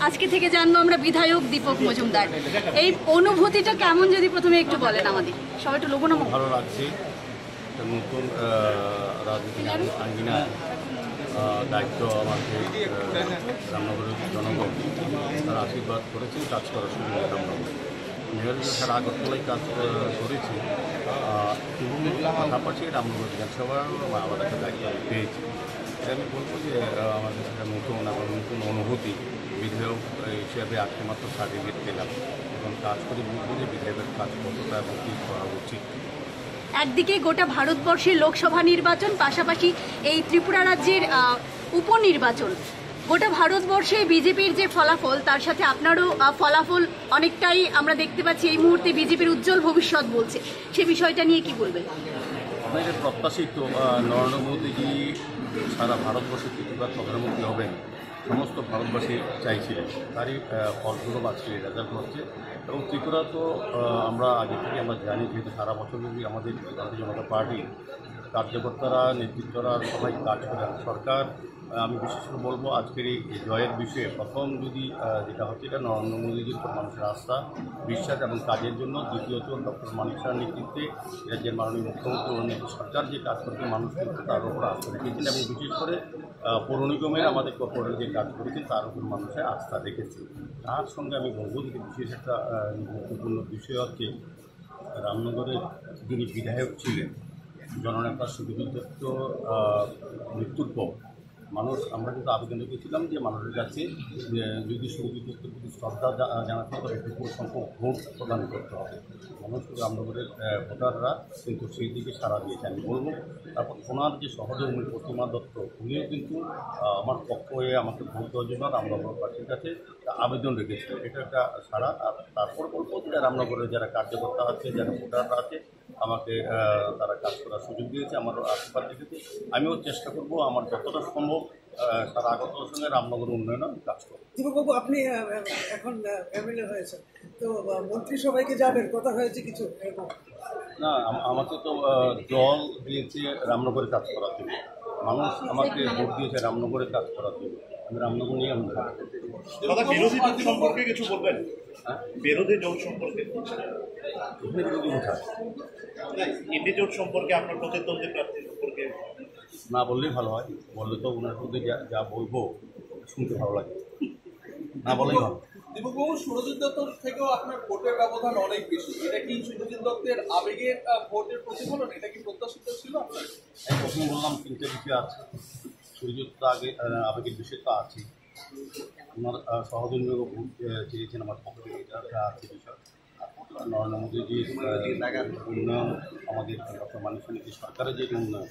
আজকে থেকে জানবো আমরা বিধায়ক দীপক মজুমদার, এই অনুভূতিটা কেমন যদি প্রথমে একটু বলেন আমাদের সবাই একটু লোকনাম। ভালো লাগছে, একটা নতুন রাজনীতিক আঙ্গিনা দায়িত্ব আমাকে রামনগরের জনগণ তারা আশীর্বাদ করেছেন কাজ করার সুযোগ রামনগর মেয়র সারা আগরতলায় কাজ করেছি এবং পাশাপাশি রামনগর বিধানসভার আলাদা একটা দায়িত্ব আমি পেয়েছি। এটা আমি বলবো যে আমাদের একটা নতুন আবার নতুন অনুভূতি। বিধায়ক হিসেবে আজকে মাত্র সার্টিফিকেট পেলাম এবং কাজ করে বুঝবো যে বিধায়কের কাজ কতটা এবং কী করা উচিত। একদিকে গোটা ভারতবর্ষের লোকসভা নির্বাচন, পাশাপাশি এই ত্রিপুরা রাজ্যের উপনির্বাচন, গোটা ভারতবর্ষে বিজেপির যে ফলাফল তার সাথে আপনারও ফলাফল অনেকটাই আমরা দেখতে পাচ্ছি এই মুহূর্তে বিজেপির উজ্জ্বল ভবিষ্যৎ বলছে, সে বিষয়টা নিয়ে কি বলবেন? আমাদের প্রত্যাশিত নরেন্দ্র মোদীজি সারা ভারতবর্ষে ত্রিপুরার প্রধানমন্ত্রী হবেন সমস্ত ভারতবাসী চাইছিলেন, তারই ফলস্বরূপ আজকে রেজাল্ট হচ্ছে। এবং ত্রিপুরা তো আমরা আগে থেকে আমরা জানি, যেহেতু সারা বছরব্যাপী আমাদের ভারতীয় জনতা পার্টি কার্যকর্তারা নেতৃত্বরা সবাই কাজ করেন। সরকার আমি বিশেষ করে বলবো আজকের এই জয়ের বিষয়ে প্রথম যদি যেটা হচ্ছে এটা নরেন্দ্র মোদীজির উপর মানুষের আস্থা বিশ্বাস এবং কাজের জন্য, দ্বিতীয়ত ডক্টর মানিক শাহর নেতৃত্বে রাজ্যের মাননীয় মুখ্যমন্ত্রী সরকার যে কাজ করছে মানুষ কিন্তু তার উপর আস্থা রেখেছেন এবং বিশেষ করে পৌর নিগমের আমাদের কর্পোরেটর যে কাজ করেছেন তার উপর মানুষের আস্থা রেখেছে। তার সঙ্গে আমি বলবো যে বিশেষ একটা গুরুত্বপূর্ণ বিষয় হচ্ছে রামনগরের যিনি বিধায়ক ছিলেন জননেতা সুবিদ্যুৎ দত্ত মৃত্যুর পর মানুষ আমরা কিন্তু আবেদন রেখেছিলাম যে মানুষের কাছে যদি সুবিদ্যুৎ দত্তের প্রতি শ্রদ্ধা জানাতে হবে বিপুল সংখ্যক ভোট প্রদান করতে হবে। মানুষ রামনগরের ভোটাররা কিন্তু সেই দিকে সাড়া দিয়েছে। আমি বলবো তারপর ওনার যে সহধর্মী প্রতিমা দত্ত উনিও কিন্তু আমার পক্ষ হয়ে আমাকে ভোট দেওয়ার জন্য রামনগর পার্টির কাছে আবেদন রেখেছিলেন। এটা একটা সাড়া। আর তারপর বলবো যে রামনগরের যারা কার্যকর্তা আছে যারা ভোটাররা আছে আমাকে তারা কাজ করার সুযোগ দিয়েছে, আমারও আশীর্বাদ রেখেছে। আমিও চেষ্টা করবো আমার যতটা সম্ভব সারা আগরতলার সঙ্গে রামনগর উন্নয়নে কাজ করবো। দীপকবাবু, আপনি এখন এমএলএ হয়েছেন, তো মন্ত্রিসভায় যাবেন, কথা হয়েছে কিছু এরকম? না, আমাকে তো দল দিয়েছে রামনগরে কাজ করার জন্য, মানুষ আমাকে ভোট দিয়েছে রামনগরে কাজ করার জন্য। আমি রামনগর নিয়ে আমি দাদা বিরোধী দল সম্পর্কে কিছু বলবেন? বিরোধী দল সম্পর্কে বিরোধী কোথায় ইন্ডি জোট সম্পর্কে আপনার প্রতিদ্বন্দ্বী প্রার্থী সম্পর্কে না বললেই ভালো হয়। বললে তো ওনার মধ্যে যা বলবো শুনতে ভালো লাগে, না বলেই ভালো। দীপকবাবু, সুরজিৎ দত্তর থেকেও আপনার ভোটের ব্যবধান অনেক বেশি, এটা কি সুরজিৎ দত্তের আবেগের ভোটের প্রতিফলন? এটা কি প্রত্যাশিত ছিল আপনার? আমি প্রথমে বললাম তিনটে বিষয় আছে, সুরজিৎ তো আগে আবেগের বিষয় তো আছে, আমার সহধর্মীয় ভোট চেয়েছেন আমার পক্ষ থেকে, এটা আছে বিষয়। নরেন্দ্র মোদীজির উন্নয়ন, আমাদের ডক্টর মানিক শাহ সরকারের যে উন্নয়ন,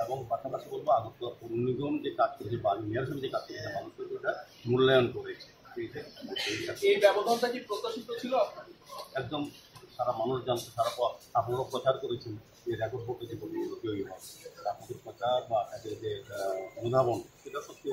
এবং পাশাপাশি বলবো আগরতলা পৌর নিগম যে কাজ করেছে বা মেয়র হিসেবে যে কাজ করেছে মানুষকে এটা মূল্যায়ন করেছে। এই ব্যবধানটা কি প্রত্যাশিত ছিল আপনার? একদম সারা মানুষ জানতে, সারা আপনারাও প্রচার করেছেন যে রেকর্ড ভোটে যে তৈরি হয়, আপনাদের প্রচার বা তাদের যে অনুধাবন সেটা সত্যি।